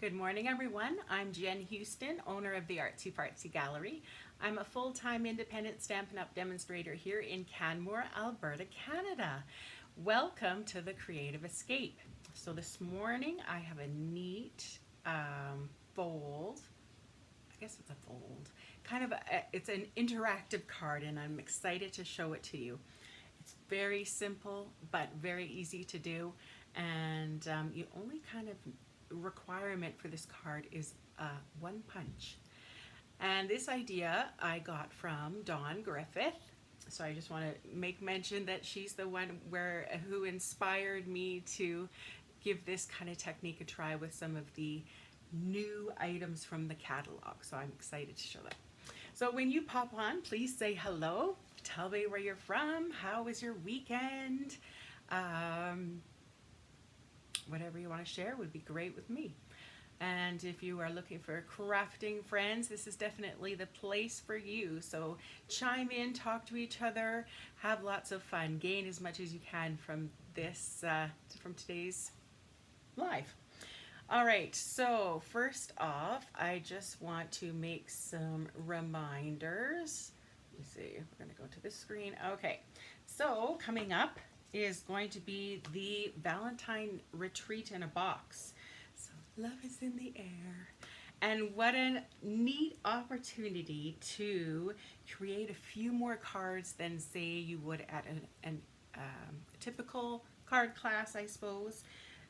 Good morning, everyone. I'm Jen Houston, owner of the Artsy Fartsy Gallery. I'm a full-time independent Stampin' Up! Demonstrator here in Canmore, Alberta, Canada. Welcome to the Creative Escape. So this morning I have a neat fold. I guess it's a fold. It's an interactive card, and I'm excited to show it to you. It's very simple, but very easy to do, and you only kind of requirement for this card is one punch. And this idea I got from Dawn Griffith. So I just want to make mention that she's the one who inspired me to give this kind of technique a try with some of the new items from the catalog. So I'm excited to show that. So when you pop on, please say hello. Tell me where you're from. How was your weekend? Whatever you want to share would be great with me. And if you are looking for crafting friends, this is definitely the place for you. So chime in, talk to each other, have lots of fun, gain as much as you can from this, from today's live. All right, so first off, I just want to make some reminders. Let me see, we're gonna go to this screen. Okay, so coming up is going to be the Valentine Retreat in a Box. So love is in the air. And what a neat opportunity to create a few more cards than say you would at a typical card class, I suppose.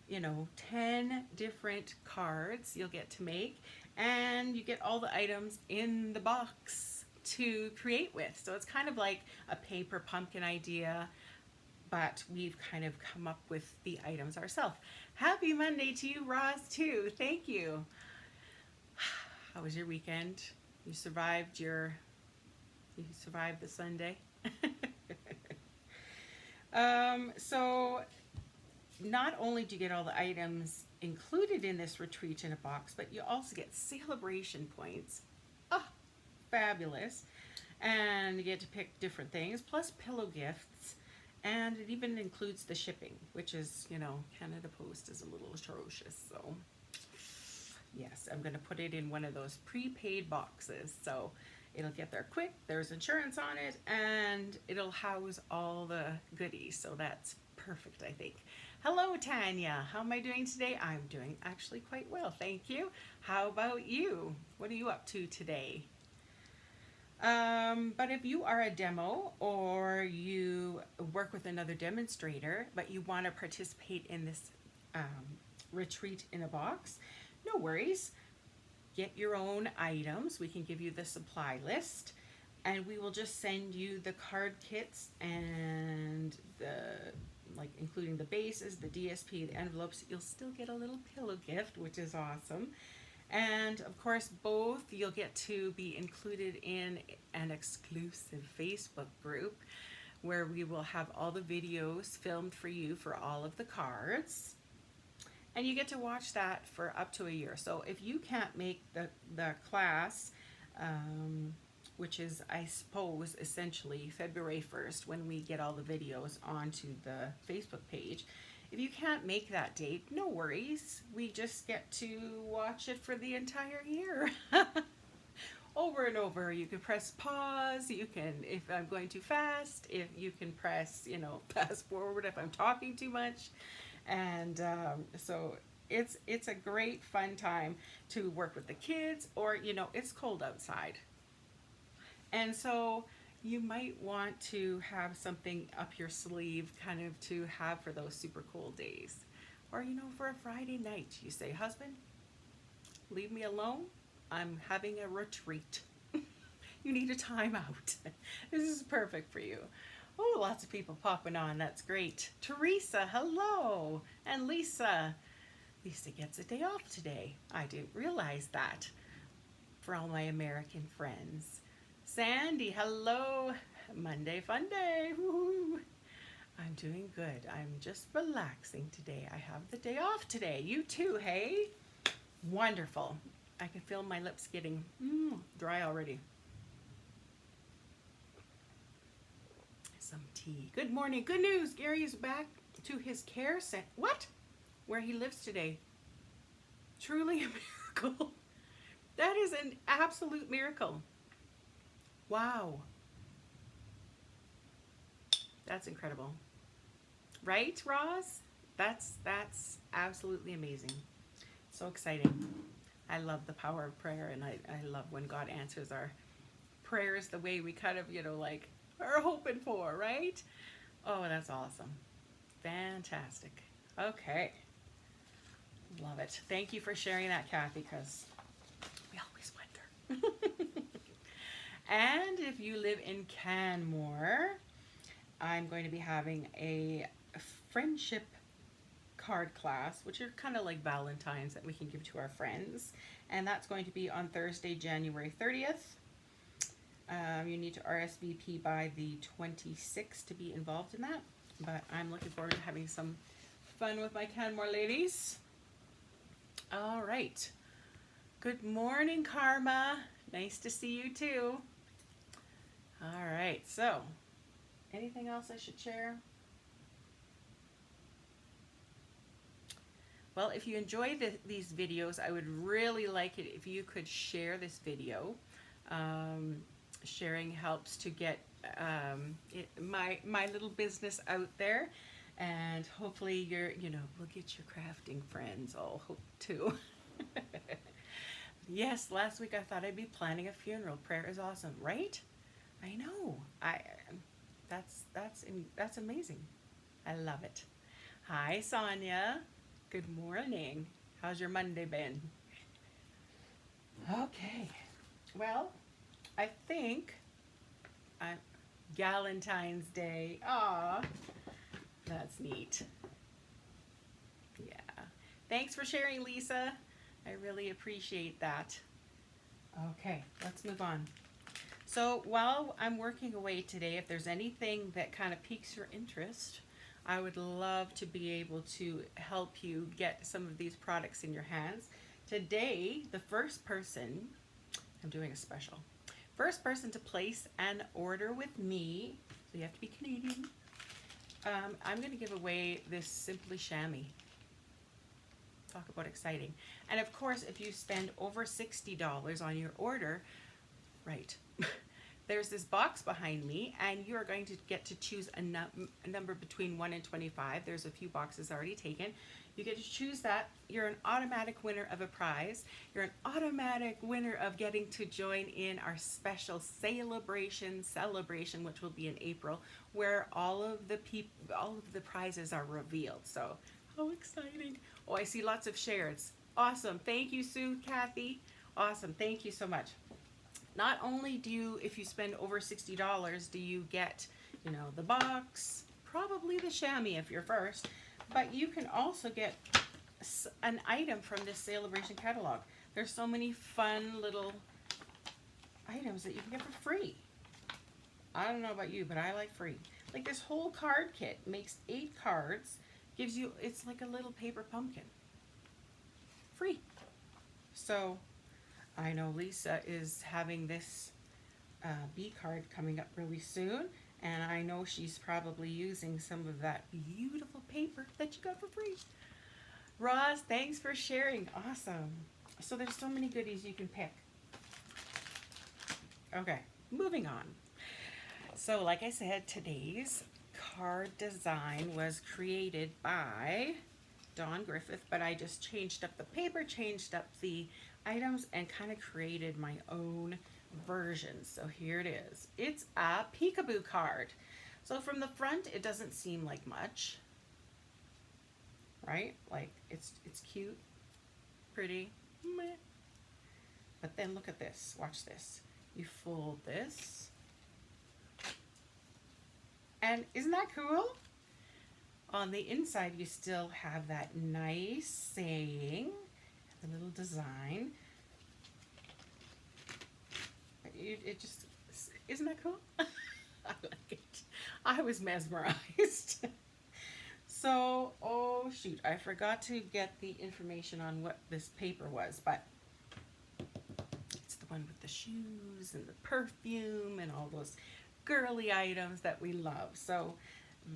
You know, 10 different cards you'll get to make, and you get all the items in the box to create with. So it's kind of like a paper pumpkin idea, but we've kind of come up with the items ourselves. Happy Monday to you, Roz, too. Thank you. How was your weekend? You survived the Sunday? So not only do you get all the items included in this retreat in a box, but you also get celebration points. Oh, fabulous. And you get to pick different things, plus pillow gifts. And it even includes the shipping, which is, you know, Canada Post is a little atrocious. So yes, I'm going to put it in one of those prepaid boxes. So it'll get there quick. There's insurance on it, and it'll house all the goodies. So that's perfect, I think. Hello, Tanya. How am I doing today? I'm doing actually quite well, thank you. How about you? What are you up to today? But if you are a demo or you work with another demonstrator, but you want to participate in this retreat in a box, no worries. Get your own items. We can give you the supply list, and we will just send you the card kits and including the bases, the DSP, the envelopes. You'll still get a little pillow gift, which is awesome. And of course, both you'll get to be included in an exclusive Facebook group where we will have all the videos filmed for you for all of the cards. And you get to watch that for up to a year. So if you can't make the class, which is, I suppose, essentially February 1st when we get all the videos onto the Facebook page, if you can't make that date, no worries. We just get to watch it for the entire year. Over and over. You can press pause. You can, if I'm going too fast, if you can press, you know, fast forward if I'm talking too much. And so it's a great fun time to work with the kids, or, you know, it's cold outside. And so you might want to have something up your sleeve kind of to have for those super cold days. Or, you know, for a Friday night, you say, husband, leave me alone. I'm having a retreat. You need a timeout. This is perfect for you. Oh, lots of people popping on. That's great. Teresa, hello. And Lisa. Lisa gets a day off today. I didn't realize that. For all my American friends. Sandy, hello. Monday fun day. Woo-hoo. I'm doing good. I'm just relaxing today. I have the day off today. You too, hey? Wonderful. I can feel my lips getting dry already. Some tea. Good morning. Good news. Gary is back to his care center. What? Where he lives today. Truly a miracle. That is an absolute miracle. Wow. That's incredible. Right, Roz? That's absolutely amazing. So exciting. I love the power of prayer, and I love when God answers our prayers the way we kind of, like are hoping for, right? Oh, that's awesome. Fantastic. Okay. Love it. Thank you for sharing that, Kathy, because we always wonder. And if you live in Canmore, I'm going to be having a friendship card class, which are kind of like Valentine's that we can give to our friends. And that's going to be on Thursday, January 30th. You need to RSVP by the 26th to be involved in that. But I'm looking forward to having some fun with my Canmore ladies. All right. Good morning, Karma. Nice to see you too. All right. So, anything else I should share? Well, if you enjoy these videos, I would really like it if you could share this video. Sharing helps to get my little business out there, and hopefully we'll get your crafting friends all hooked too. Yes, last week I thought I'd be planning a funeral. Prayer is awesome, right? I know. That's amazing. I love it. Hi, Sonia. Good morning. How's your Monday been? Okay. Well, I think Galentine's Day. Aw, that's neat. Yeah. Thanks for sharing, Lisa. I really appreciate that. Okay, let's move on. So while I'm working away today, if there's anything that kind of piques your interest, I would love to be able to help you get some of these products in your hands. Today, the first person, I'm doing a special, first person to place an order with me, so you have to be Canadian, I'm going to give away this Simply Chamois. Talk about exciting. And of course, if you spend over $60 on your order, right, there's this box behind me, and you're going to get to choose a number between 1 and 25. There's a few boxes already taken. You get to choose that. You're an automatic winner of a prize. You're an automatic winner of getting to join in our special celebration, which will be in April, where all of the prizes are revealed. So, how exciting. Oh, I see lots of shares. Awesome. Thank you, Sue, Kathy. Awesome. Thank you so much. Not only do you, if you spend over $60, do you get, the box, probably the chamois if you're first, but you can also get an item from this celebration catalog. There's so many fun little items that you can get for free. I don't know about you, but I like free. Like this whole card kit makes 8 cards, gives you, it's like a little paper pumpkin. Free. So, I know Lisa is having this B card coming up really soon, and I know she's probably using some of that beautiful paper that you got for free. Roz, thanks for sharing. Awesome. So there's so many goodies you can pick. Okay, moving on. So like I said, today's card design was created by Dawn Griffith, but I just changed up the paper, changed up the items, and kind of created my own version. So here it is. It's a peekaboo card. So from the front, it doesn't seem like much, right? Like it's cute, pretty, meh. But then look at this. Watch this. You fold this, and isn't that cool? On the inside, you still have that nice saying, the little design. It just, isn't that cool? I like it. I was mesmerized. So, oh shoot, I forgot to get the information on what this paper was, but it's the one with the shoes and the perfume and all those girly items that we love. So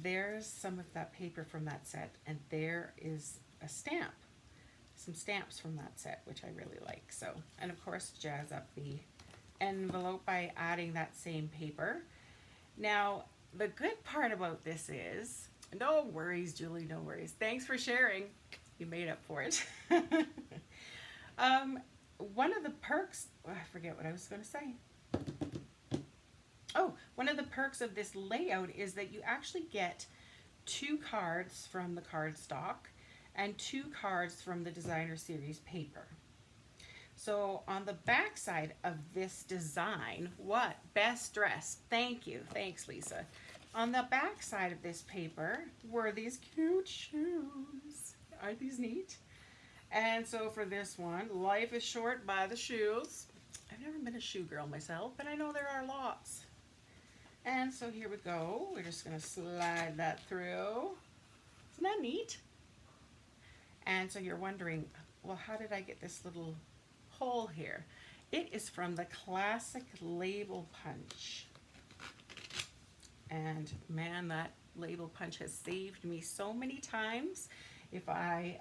there's some of that paper from that set, and there is a stamp. some stamps from that set, which I really like. So, and of course, jazz up the envelope by adding that same paper. Now, the good part about this is, no worries, Julie, no worries. Thanks for sharing. You made up for it. One of the perks, I forget what I was going to say. Oh, one of the perks of this layout is that you actually get 2 cards from the cardstock and 2 cards from the designer series paper. So on the back side of this design, what? Best dress. Thank you. Thanks, Lisa. On the back side of this paper were these cute shoes. Aren't these neat? And so for this one, life is short by the shoes. I've never been a shoe girl myself, but I know there are lots. And so here we go. We're just going to slide that through. Isn't that neat? And so you're wondering, well, how did I get this little hole here? It is from the classic label punch. And man, that label punch has saved me so many times. If I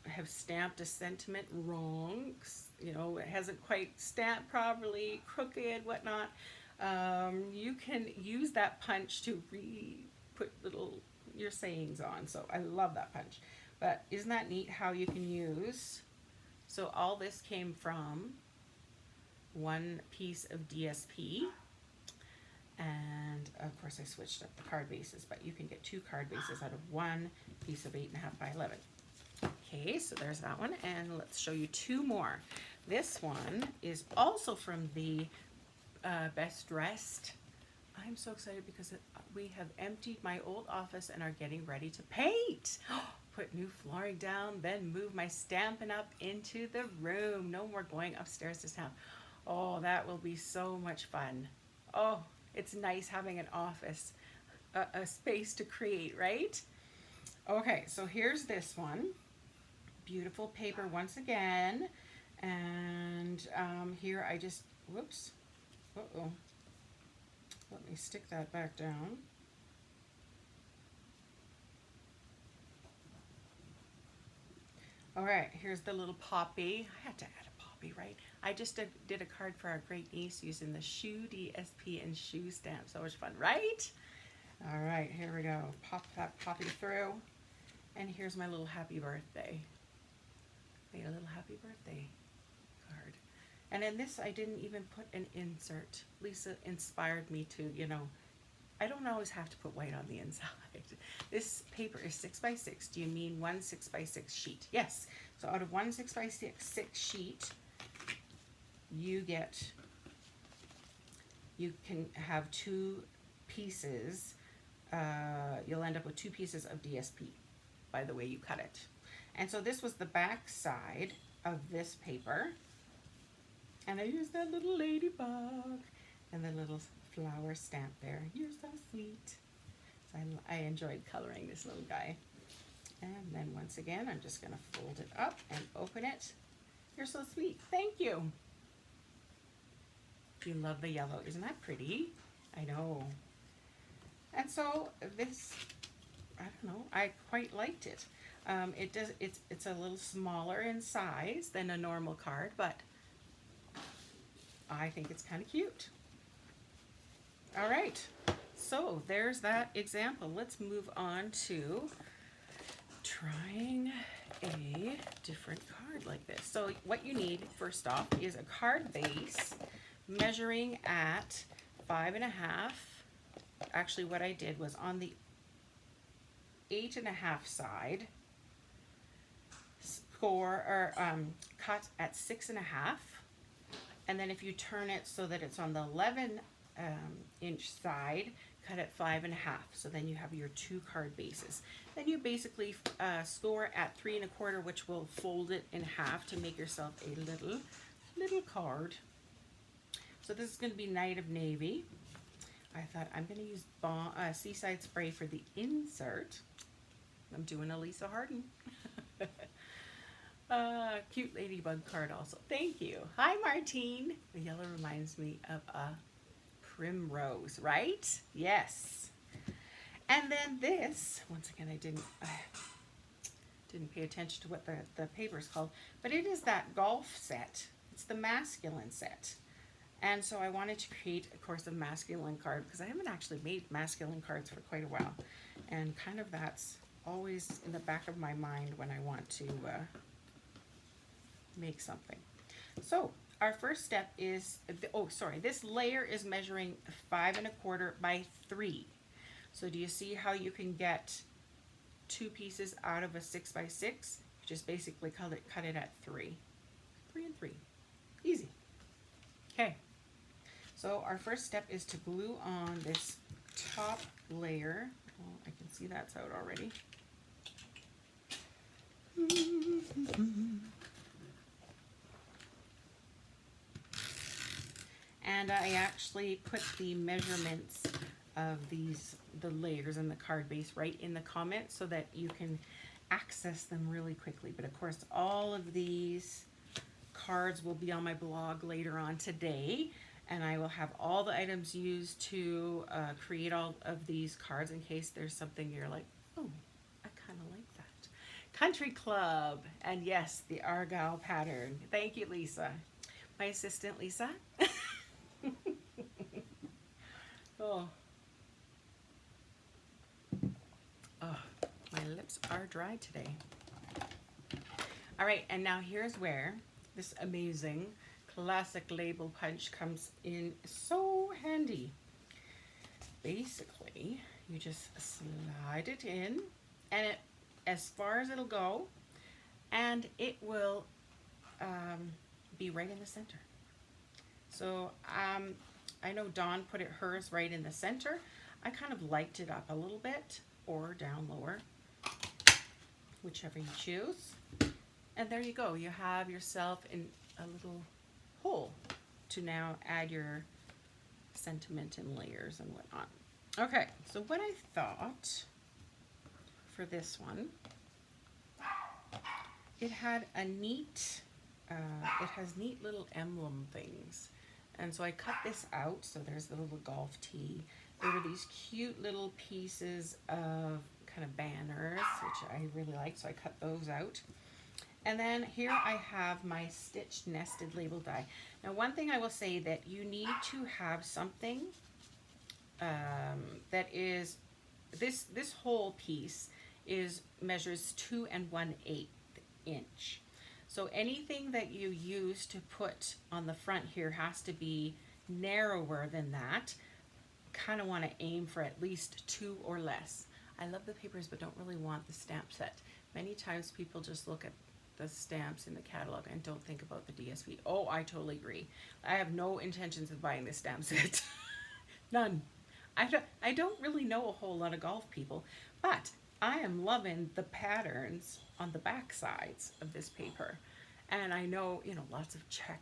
have stamped a sentiment wrong, you know, it hasn't quite stamped properly, crooked, whatnot, you can use that punch to put your sayings on. So I love that punch. But isn't that neat how you can use, so all this came from one piece of DSP. And of course I switched up the card bases, but you can get 2 card bases out of one piece of 8.5 by 11. Okay, so there's that one, and let's show you 2 more. This one is also from the Best Dressed. I'm so excited because we have emptied my old office and are getting ready to paint. Put new flooring down, then move my Stampin' Up into the room. No more going upstairs to stamp. Oh, that will be so much fun. Oh, it's nice having an office, a space to create, right? Okay, so here's this one. Beautiful paper once again. And here I just, whoops. Uh-oh. Let me stick that back down. All right, here's the little poppy. I had to add a poppy, right? I just did a card for our great niece using the Shoe DSP and Shoe stamp. So much fun, right? All right, here we go. Pop that poppy through. And here's my little happy birthday. Made a little happy birthday card. And in this, I didn't even put an insert. Lisa inspired me to, you know, I don't always have to put white on the inside. This paper is 6 by 6. Do you mean one 6 by 6 sheet? Yes. So out of one 6 by 6 sheet, you can have 2 pieces. You'll end up with 2 pieces of DSP by the way you cut it. And so this was the back side of this paper. And I used that little ladybug and the little flower stamp there. You're so sweet. So I enjoyed coloring this little guy. And then once again, I'm just going to fold it up and open it. You're so sweet. Thank you. You love the yellow. Isn't that pretty? I know. And so this, I don't know, I quite liked it. It's a little smaller in size than a normal card, but I think it's kind of cute. All right, so there's that example. Let's move on to trying a different card like this. So what you need first off is a card base measuring at 5.5. Actually, what I did was on the 8.5 side, cut at 6.5, and then if you turn it so that it's on the 11 inch side, cut at 5.5. So then you have your 2 card bases. Then you basically score at 3 1/4, which will fold it in half to make yourself a little card. So this is going to be Night of Navy. I thought I'm going to use Seaside Spray for the insert. I'm doing a Lisa Harden. Cute ladybug card also. Thank you. Hi, Martine. The yellow reminds me of a primrose, right? Yes. And then this, once again, Didn't pay attention to what the paper is called, but it is that golf set. It's the masculine set. And so I wanted to create, of course, a masculine card because I haven't actually made masculine cards for quite a while. And kind of that's always in the back of my mind when I want to make something. So our first step is, this layer is measuring 5 1/4 by 3. So do you see how you can get 2 pieces out of a 6 by 6? You just basically cut it at 3. 3 and 3. Easy. Okay. So our first step is to glue on this top layer. Well, I can see that's out already. And I actually put the measurements of the layers and the card base right in the comments so that you can access them really quickly. But of course, all of these cards will be on my blog later on today, and I will have all the items used to create all of these cards in case there's something you're like, oh, I kind of like that. Country Club, and yes, the Argyle pattern. Thank you, Lisa. My assistant, Lisa. Oh. Oh, my lips are dry today. All right, and now here's where this amazing classic label punch comes in so handy. Basically, you just slide it in, and it, as far as it'll go, and it will be right in the center. So I know Dawn put hers right in the center. I kind of lighted it up a little bit, or down lower, whichever you choose. And there you go. You have yourself in a little hole to now add your sentiment and layers and whatnot. Okay, so what I thought for this one, it had a neat, it has neat little emblem things. And so I cut this out, so there's the little golf tee. There were these cute little pieces of kind of banners, which I really like, so I cut those out. And then here I have my stitched nested label die. Now one thing I will say that you need to have something that is, this whole piece measures 2 1/8 inch. So anything that you use to put on the front here has to be narrower than that. Kind of want to aim for at least 2 or less. I love the papers but don't really want the stamp set. Many times people just look at the stamps in the catalog and don't think about the DSP. Oh, I totally agree. I have no intentions of buying this stamp set. None. I don't really know a whole lot of golf people, but I am loving the patterns on the back sides of this paper. And I know, you know, lots of check,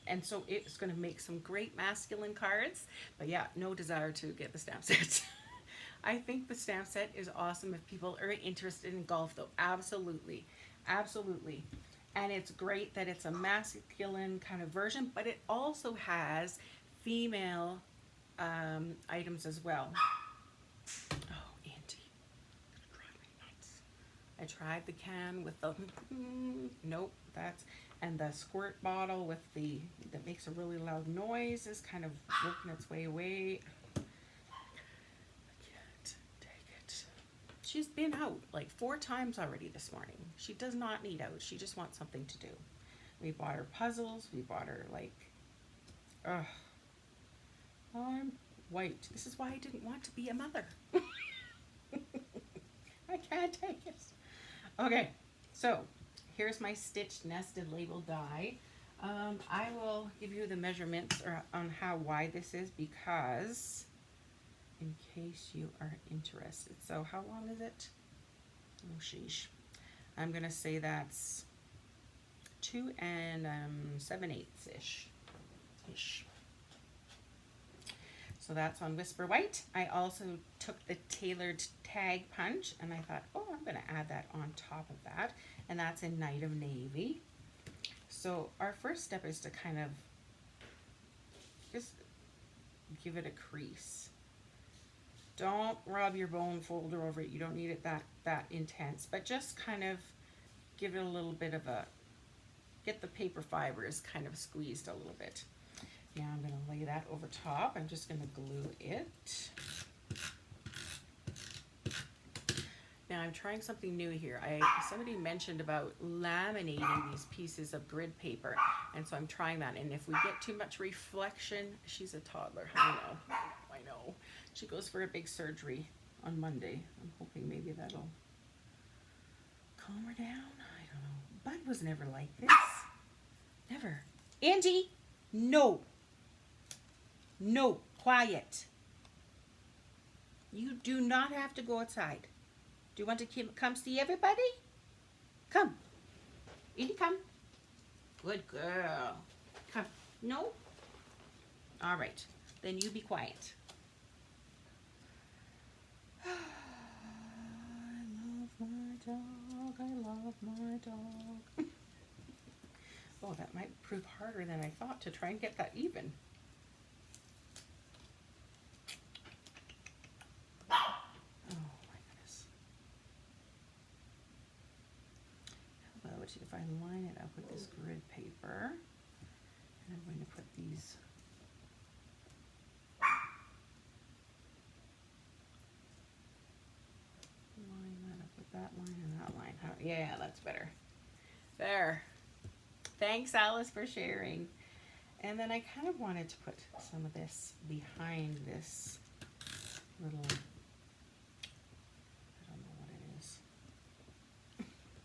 and so it's going to make some great masculine cards. But yeah, no desire to get the stamp set. I think the stamp set is awesome if people are interested in golf, though. Absolutely. Absolutely. And it's great that it's a masculine kind of version, but it also has female items as well. Oh, Auntie, gonna drive me nuts. I tried the can with the nope, and the squirt bottle with that makes a really loud noise is kind of working its way away. I can't take it. She's been out like 4 times already this morning. She does not need out. She just wants something to do. We bought her puzzles. We bought her I'm wiped. This is why I didn't want to be a mother. I can't take it. Okay, so here's my stitched nested label die. I will give you the measurements on how wide this is because in case you are interested. So how long is it? Oh sheesh. I'm gonna say that's 2 7/8 ish. So that's on Whisper White. I also took the tailored tag punch and I thought, oh, I'm going to add that on top of that. And that's in Night of Navy. So our first step is to kind of just give it a crease. Don't rub your bone folder over it. You don't need it that intense, but just kind of give it a little bit of a, get the paper fibers kind of squeezed a little bit. Now I'm going to lay that over top. I'm just going to glue it. Now I'm trying something new here. Somebody mentioned about laminating these pieces of grid paper, and so I'm trying that. And if we get too much reflection, she's a toddler. I know. She goes for a big surgery on Monday. I'm hoping maybe that'll calm her down. I don't know. Bud was never like this. Never. Angie, no. No, quiet. You do not have to go outside. Do you want to come see everybody? Come. Edie, come. Good girl. Come. No? All right. Then you be quiet. I love my dog. I love my dog. Oh, that might prove harder than I thought to try and get that even. If I line it up with this grid paper, and I'm going to put these line that up with that line and that line. Yeah, that's better. There. Thanks, Alice, for sharing. And then I kind of wanted to put some of this behind this little, I don't know what it is.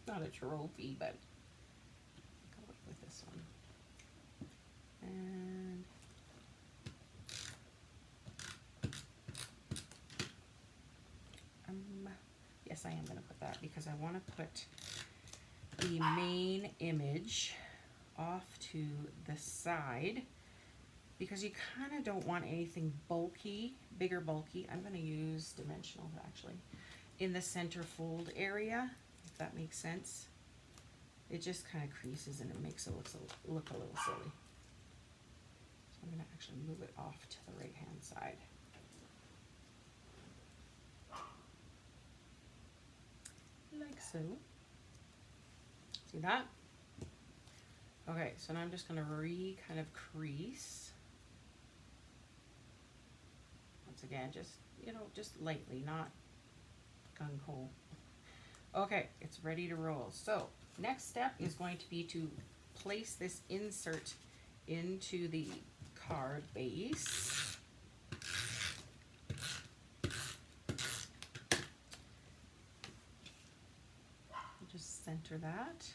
Not a trophy, but go with this one. And yes, I am going to put that because I want to put the main image off to the side because you kind of don't want anything bulky, bigger bulky. I'm going to use dimensional actually in the center fold area. If that makes sense. It just kind of creases and it makes it look a little silly. So I'm going to actually move it off to the right hand side. Like so. See that? Okay, so now I'm just going to kind of crease. Once again, just, just lightly, not gung-ho. Okay, it's ready to roll. So next step is going to be to place this insert into the card base. Just center that.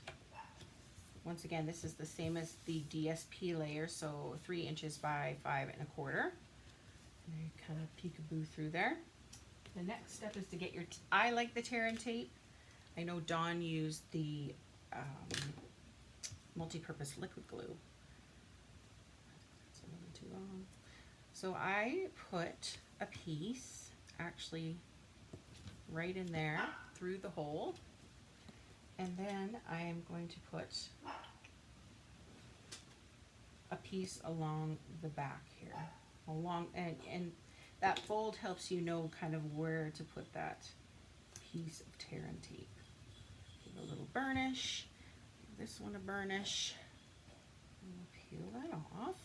Once again, this is the same as the DSP layer, so 3 inches by 5 1/4. And you kind of peekaboo through there. The next step is to get your, I like the tear and tape. I know Dawn used the multi-purpose liquid glue. That's a little too long. So I put a piece actually right in there through the hole. And then I am going to put a piece along the back here. And that fold helps you know kind of where to put that piece of tear and tape. Give it a little burnish. Give this one a burnish. And we'll peel that off.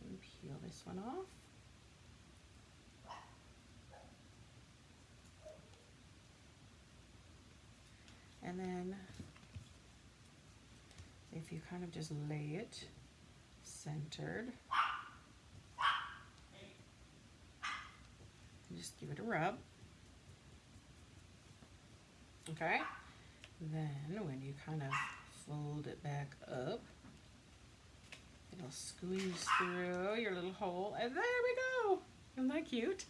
And peel this one off. And then if you kind of just lay it centered, and just give it a rub. Okay? Then when you kind of fold it back up, it'll squeeze through your little hole, and there we go. Isn't that cute?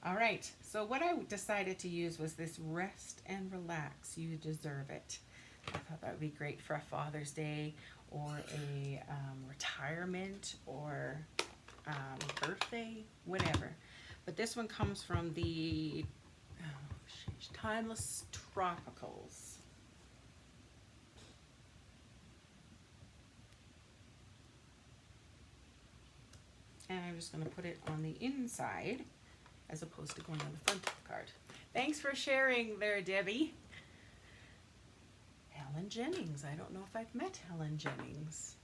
All right, so what I decided to use was this Rest and Relax, You Deserve It. I thought that would be great for a Father's Day or a retirement or birthday, whatever. But this one comes from the Timeless Tropicals. And I'm just going to put it on the inside. as opposed to going on the front of the card. Thanks for sharing there, Debbie. Helen Jennings. I don't know if I've met Helen Jennings.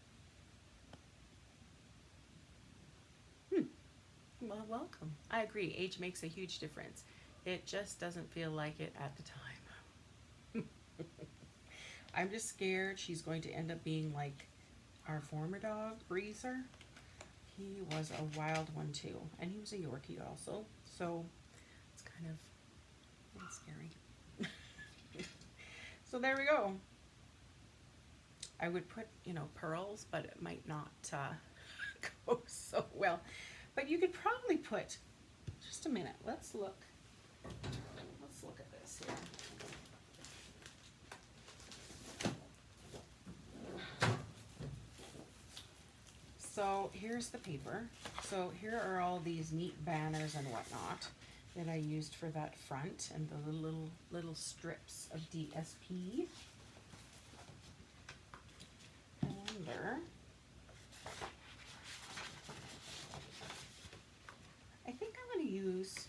Well, welcome. I agree. Age makes a huge difference. It just doesn't feel like it at the time. I'm just scared she's going to end up being like our former dog, Breezer. He was a wild one too, and he was a Yorkie also, so it's kind of scary. So there we go. I would put, pearls, but it might not go so well. But you could probably put, just a minute, let's look at this here. So here's the paper. So here are all these neat banners and whatnot that I used for that front, and the little strips of DSP. Calendar. I think I'm going to use,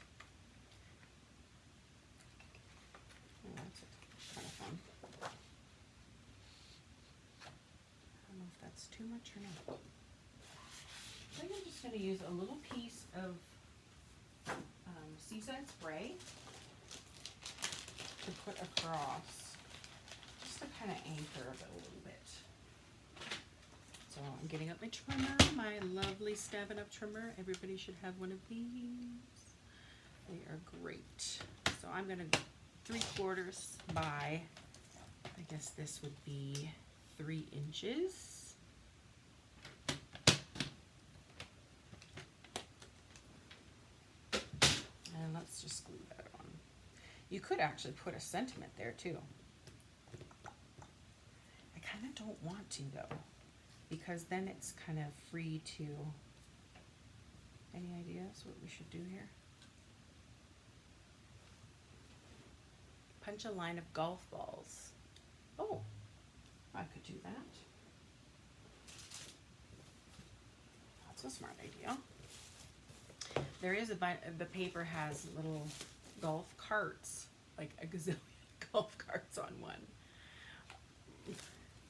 that's kind of fun. I don't know if that's too much or not. I think I'm just going to use a little piece of seaside spray to put across, just to kind of anchor it a little bit. So I'm getting up my trimmer, my lovely Stampin' Up! Trimmer. Everybody should have one of these. They are great. So I'm going to 3/4 by, I guess this would be 3 inches. And let's just glue that on. You could actually put a sentiment there too. I kind of don't want to though, because then it's kind of free to, any ideas what we should do here? Punch a line of golf balls. Oh, I could do that. That's a smart idea. There is the paper has little golf carts, like a gazillion golf carts on one.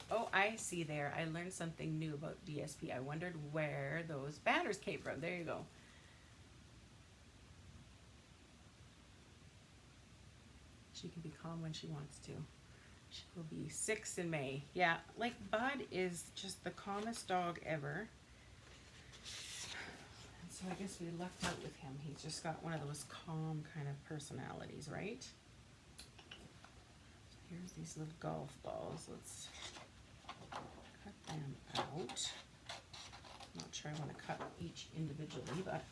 Oh, I see there. I learned something new about DSP. I wondered where those banners came from. There you go. She can be calm when she wants to. She will be 6 in May. Yeah, like Bud is just the calmest dog ever. And so I guess we lucked out with him. He's just got one of those calm kind of personalities, right? So here's these little golf balls. Let's cut them out. I'm not sure I want to cut each individually, but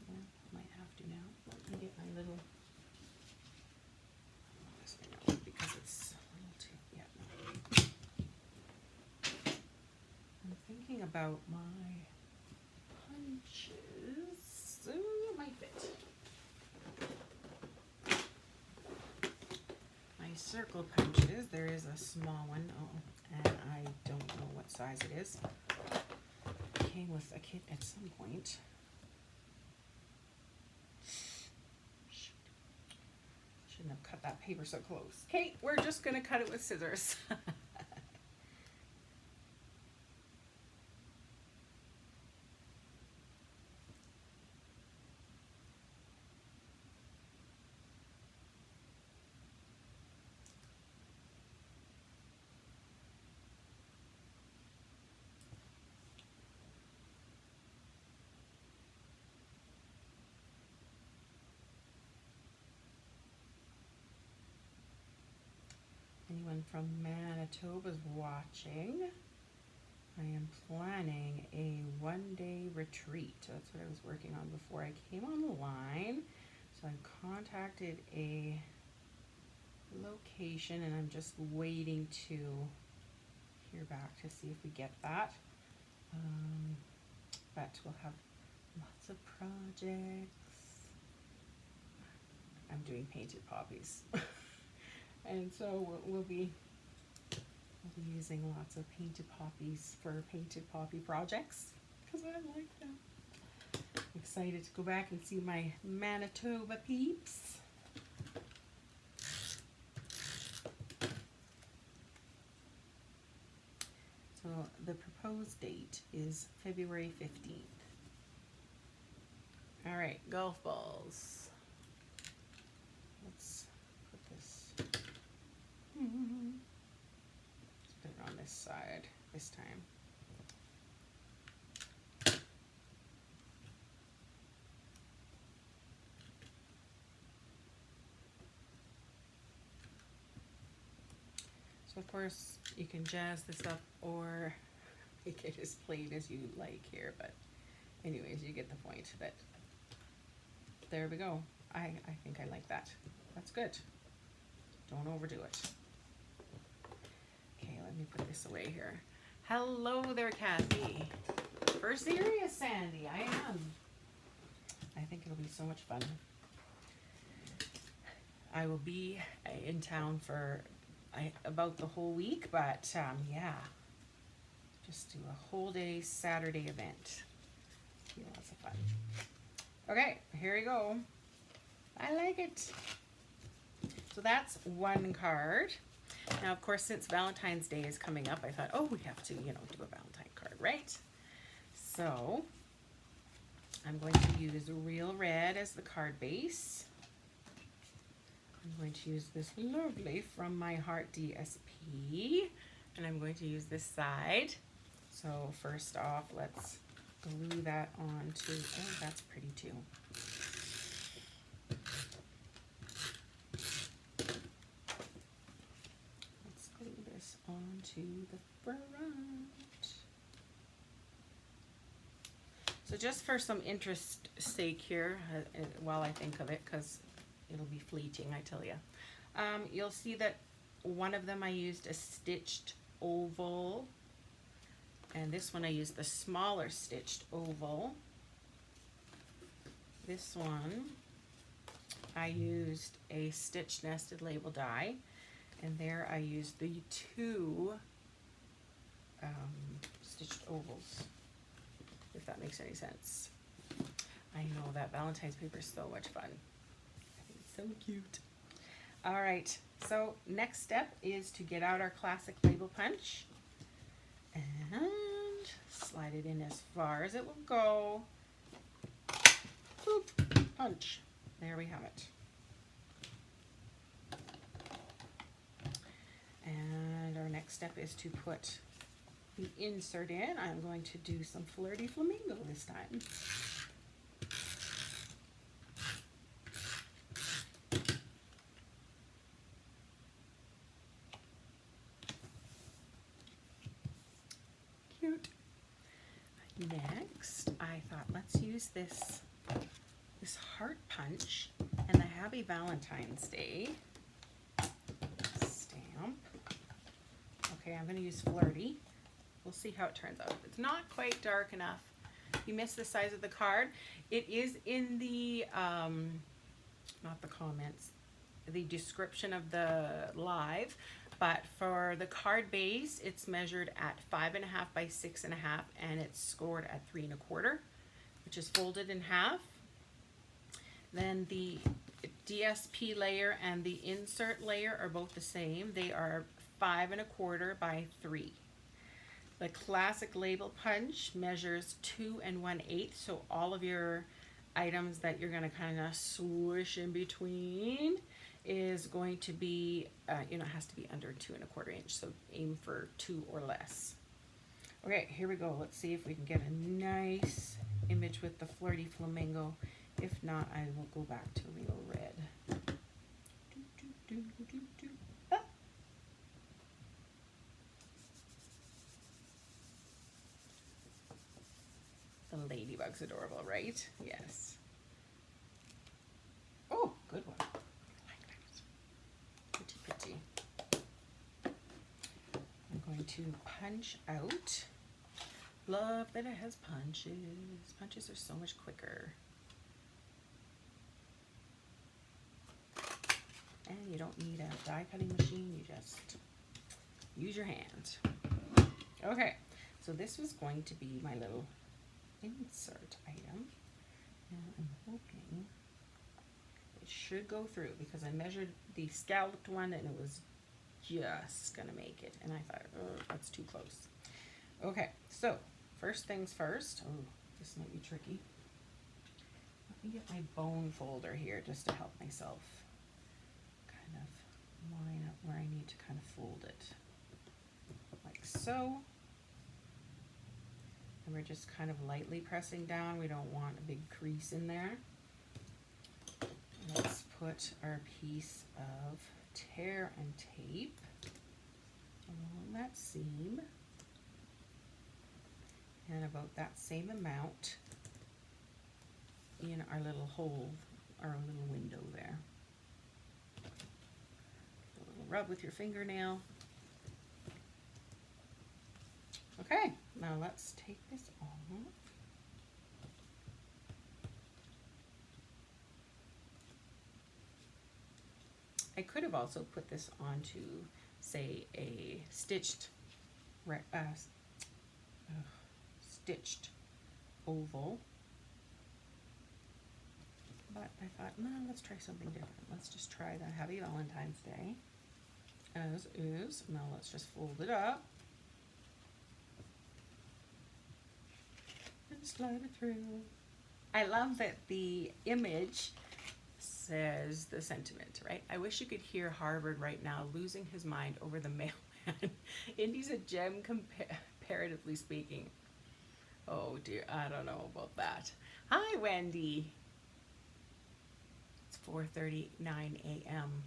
yeah, I might have to now. Let me get my little, this thing out because it's a little too, yeah. I'm thinking about my punches. Ooh, it might fit. My circle punches, there is a small one. Oh, and I don't know what size it is. It came with a kit at some point. Shouldn't have cut that paper so close. Okay, we're just gonna cut it with scissors. Anyone from Manitoba's watching? I am planning a one-day retreat. That's what I was working on before I came on the line. So I contacted a location and I'm just waiting to hear back to see if we get that. But we'll have lots of projects. I'm doing painted poppies. And so we'll be using lots of painted poppies for painted poppy projects because I like them. Excited to go back and see my Manitoba peeps. So the proposed date is February 15th. All right, golf balls. Let's put this. Let's put it on this side this time. So of course you can jazz this up or make it as plain as you like here, but anyways, you get the point that there we go. I think I like that. That's good. Don't overdo it. Okay, let me put this away here. Hello there, Kathy. For serious, Sandy, I am. I think it'll be so much fun. I will be in town for about the whole week, but yeah, just do a whole day Saturday event. Be lots of fun. Okay, here we go. I like it. So that's one card. Now, of course, since Valentine's Day is coming up, I thought, oh, we have to, do a Valentine card, right? So I'm going to use Real Red as the card base. I'm going to use this lovely From My Heart DSP, and I'm going to use this side. So first off, let's glue that onto, oh, that's pretty too. Let's glue this onto the front. So just for some interest sake here, while I think of it, because it'll be fleeting, I tell you. You'll see that one of them I used a stitched oval, and this one I used the smaller stitched oval. This one I used a stitched nested label die, and there I used the two stitched ovals, if that makes any sense. I know that Valentine's paper is so much fun. So cute. All right, so next step is to get out our classic label punch and slide it in as far as it will go. Boop, punch. There we have it. And our next step is to put the insert in. I'm going to do some Flirty Flamingo this time. Next, I thought, let's use this heart punch and the Happy Valentine's Day stamp. Okay, I'm going to use Flirty. We'll see how it turns out. If it's not quite dark enough, you miss the size of the card. It is in the, not the comments, the description of the live. But for the card base, it's measured at 5.5 by 6.5, and it's scored at 3 1/4, which is folded in half. Then the DSP layer and the insert layer are both the same. They are 5 1/4 by 3. The classic label punch measures 2 1/8, so all of your items that you're going to kind of swoosh in between is going to be, it has to be under 2 1/4 inch, so aim for 2 or less. Okay, here we go. Let's see if we can get a nice image with the Flirty Flamingo. If not, I will go back to Real Red. Ah. The ladybug's adorable, right? Yes. Oh, good one. Pretty. I'm going to punch out. Love that it has punches. Punches are so much quicker. And you don't need a die cutting machine, you just use your hand. Okay, so this was going to be my little insert item. And I'm hoping it should go through because I measured the scalloped one and it was just gonna make it. And I thought, oh, that's too close. Okay, so first things first. Oh, this might be tricky. Let me get my bone folder here just to help myself kind of line up where I need to kind of fold it. Like so. And we're just kind of lightly pressing down. We don't want a big crease in there. Let's put our piece of tear and tape along that seam. And about that same amount in our little hole, our little window there. A little rub with your fingernail. Okay, now let's take this off. I could have also put this onto, say, a stitched oval, but I thought, no, let's try something different. Let's just try the Happy Valentine's Day as is. Now let's just fold it up and slide it through. I love that the image says the sentiment, right? I wish you could hear Harvard right now losing his mind over the mailman. Indy's a gem comparatively speaking. Oh dear, I don't know about that. Hi, Wendy. It's 4:39 a.m.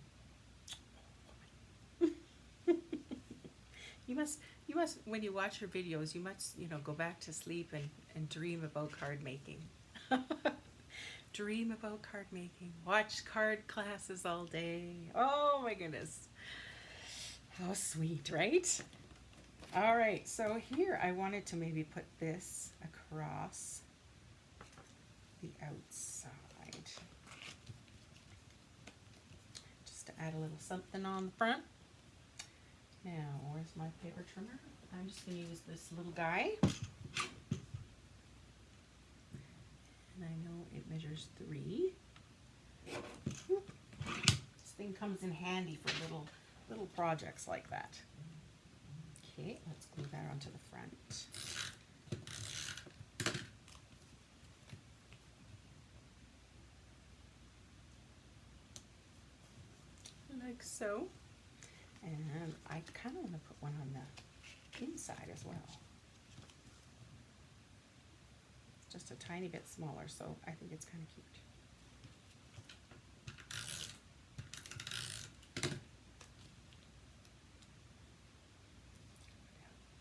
You must, when you watch your videos, you must, go back to sleep and dream about card making. Dream about card making. Watch card classes all day. Oh my goodness. How sweet, right? All right, so here I wanted to maybe put this across the outside. Just to add a little something on the front. Now, where's my paper trimmer? I'm just going to use this little guy. And I know it measures 3. This thing comes in handy for little projects like that. Okay, let's glue that onto the front. Like so. And I kind of want to put one on the inside as well. Just a tiny bit smaller, so I think it's kind of cute.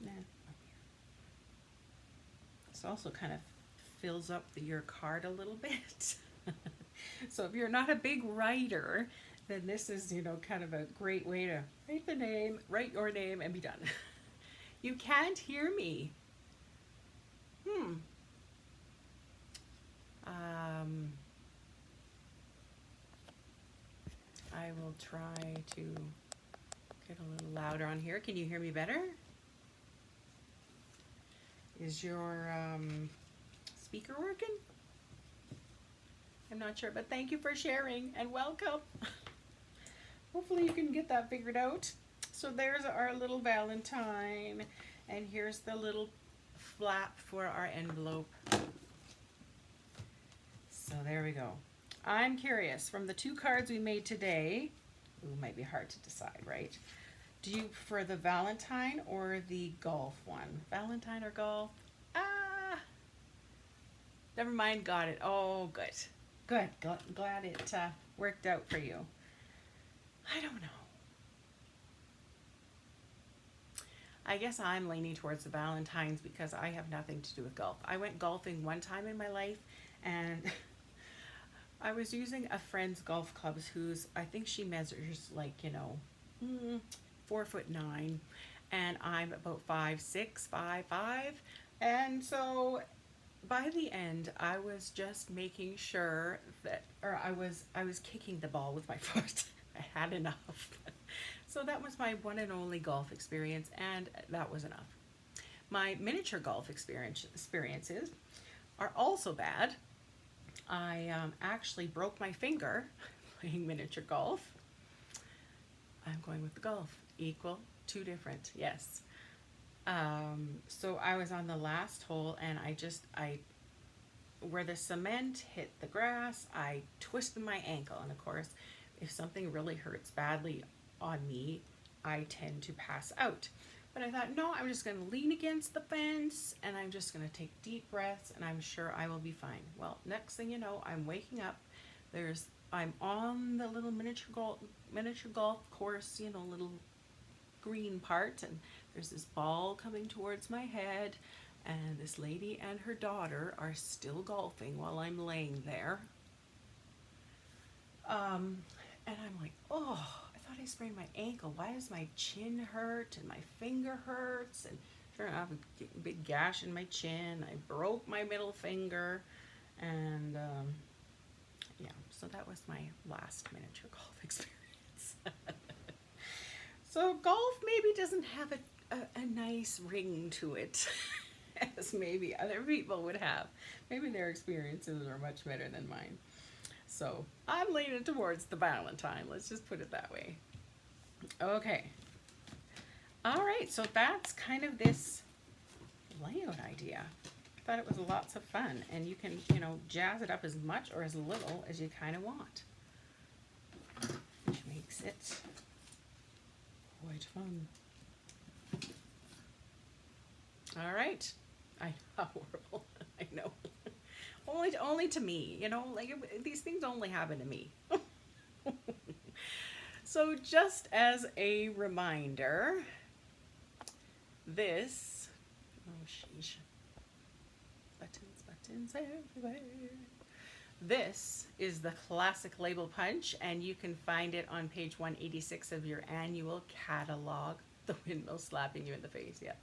Nah, up here. This also kind of fills up your card a little bit. So if you're not a big writer, then this is, kind of a great way to write your name and be done. You can't hear me. I will try to get a little louder on here. Can you hear me better? Is your speaker working? I'm not sure, but thank you for sharing and welcome. Hopefully you can get that figured out. So there's our little Valentine, and here's the little flap for our envelope. So there we go. I'm curious, from the 2 cards we made today, it might be hard to decide, right? Do you prefer the Valentine or the golf one? Valentine or golf? Never mind, got it. Oh, good. Good, glad it worked out for you. I don't know. I guess I'm leaning towards the Valentines because I have nothing to do with golf. I went golfing one time in my life, and I was using a friend's golf clubs who's, I think she measures like, 4'9", and I'm about 5'6", 5'5", and so by the end, I was just making sure that, or I was kicking the ball with my foot. I had enough. So that was my one and only golf experience, and that was enough. My miniature golf experiences are also bad. I actually broke my finger playing miniature golf. I'm going with the golf. Equal, two different, yes. So I was on the last hole and where the cement hit the grass, I twisted my ankle. And of course, if something really hurts badly on me, I tend to pass out. But I thought, no, I'm just going to lean against the fence and I'm just going to take deep breaths and I'm sure I will be fine. Well, next thing you know, I'm waking up. I'm on the little miniature golf course, you know, little green part, and there's this ball coming towards my head, and this lady and her daughter are still golfing while I'm laying there. And I'm like, oh, I thought I sprained my ankle. Why does my chin hurt and my finger hurts? And sure enough, a big gash in my chin. I broke my middle finger, and yeah, so that was my last miniature golf experience. So golf maybe doesn't have a nice ring to it as maybe other people would have. Maybe their experiences are much better than mine. So I'm leaning towards the Valentine. Let's just put it that way. Okay. All right, so that's kind of this layout idea. I thought it was lots of fun, and you can, you know, jazz it up as much or as little as you kind of want, which makes it quite fun. All right. I know, horrible. I know. Only to me, you know, like these things only happen to me. So just as a reminder, this, oh sheesh, buttons everywhere. This is the classic label punch, and you can find it on page 186 of your annual catalog. The windmill slapping you in the face, yeah.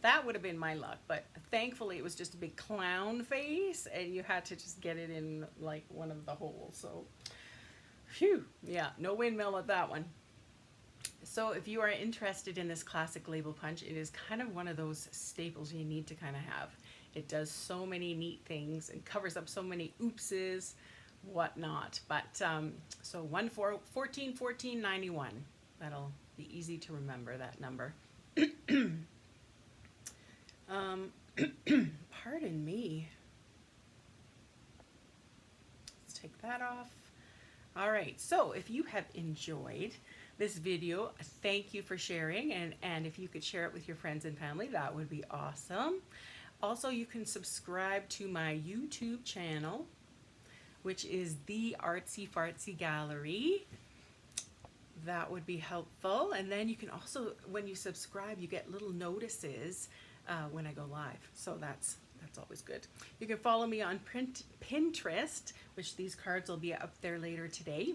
That would have been my luck, but thankfully it was just a big clown face, and you had to just get it in like one of the holes. So, phew, yeah, no windmill with that one. So if you are interested in this classic label punch, it is kind of one of those staples you need to kind of have. It does so many neat things and covers up so many oopses, whatnot. But so 141491. That'll be easy to remember, that number. Pardon me. Let's take that off. All right, so if you have enjoyed this video, thank you for sharing, and if you could share it with your friends and family, that would be awesome. Also, you can subscribe to my YouTube channel, which is the Artsy Fartsy Gallery. That would be helpful. And then you can also, when you subscribe, you get little notices when I go live. So that's always good. You can follow me on Pinterest, which these cards will be up there later today.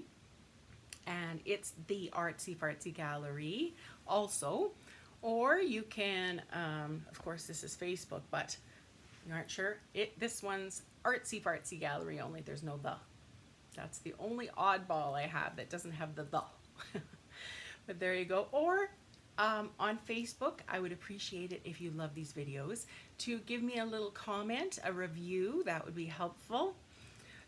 And it's the Artsy Fartsy Gallery also. Or you can, of course this is Facebook, but you aren't sure, this one's Artsy Fartsy Gallery only. There's no the. That's the only oddball I have that doesn't have the. But there you go. Or on Facebook, I would appreciate it if you love these videos to give me a little comment, a review. That would be helpful.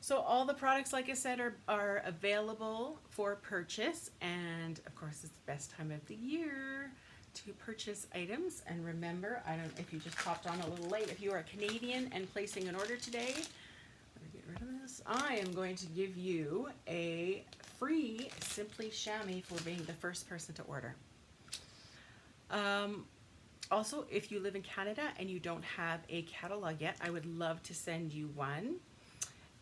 So all the products, like I said, are available for purchase, and of course it's the best time of the year to purchase items. And remember, I don't know if you just popped on a little late, if you are Canadian and placing an order today, let me get rid of this. I am going to give you a free Simply Chamois for being the first person to order. Also, if you live in Canada and you don't have a catalog yet, I would love to send you one,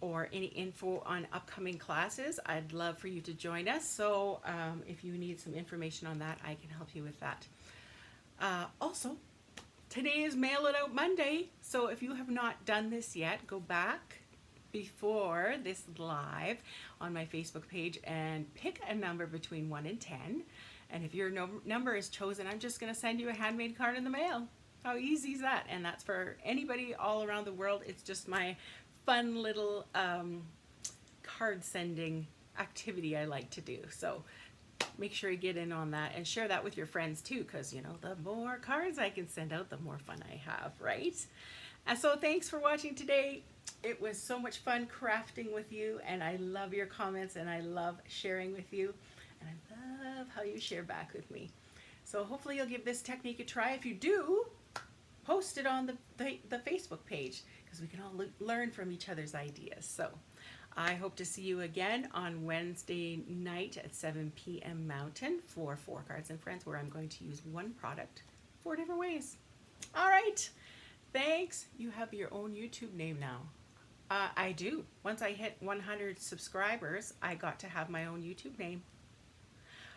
or any info on upcoming classes. I'd love for you to join us. So if you need some information on that, I can help you with that. Also, today is Mail It Out Monday. So if you have not done this yet, go back before this live on my Facebook page and pick a number between 1 and 10. And if your number is chosen, I'm just going to send you a handmade card in the mail. How easy is that? And that's for anybody all around the world. It's just my fun little card sending activity I like to do. So make sure you get in on that and share that with your friends too, because you know, the more cards I can send out, the more fun I have, right? And so thanks for watching today. It was so much fun crafting with you, and I love your comments, and I love sharing with you, and I love how you share back with me. So hopefully you'll give this technique a try. If you do, post it on the Facebook page, because we can all learn from each other's ideas. So I hope to see you again on Wednesday night at 7 p.m. Mountain for 4 Cards and Friends, where I'm going to use one product 4 different ways. All right. Thanks. You have your own YouTube name now. I do. Once I hit 100 subscribers, I got to have my own YouTube name.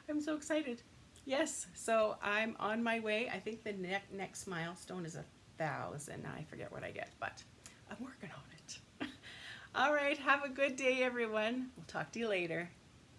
I'm so excited. Yes, so I'm on my way. I think the next milestone is 1,000. I forget what I get, but I'm working on it. All right, have a good day, everyone. We'll talk to you later.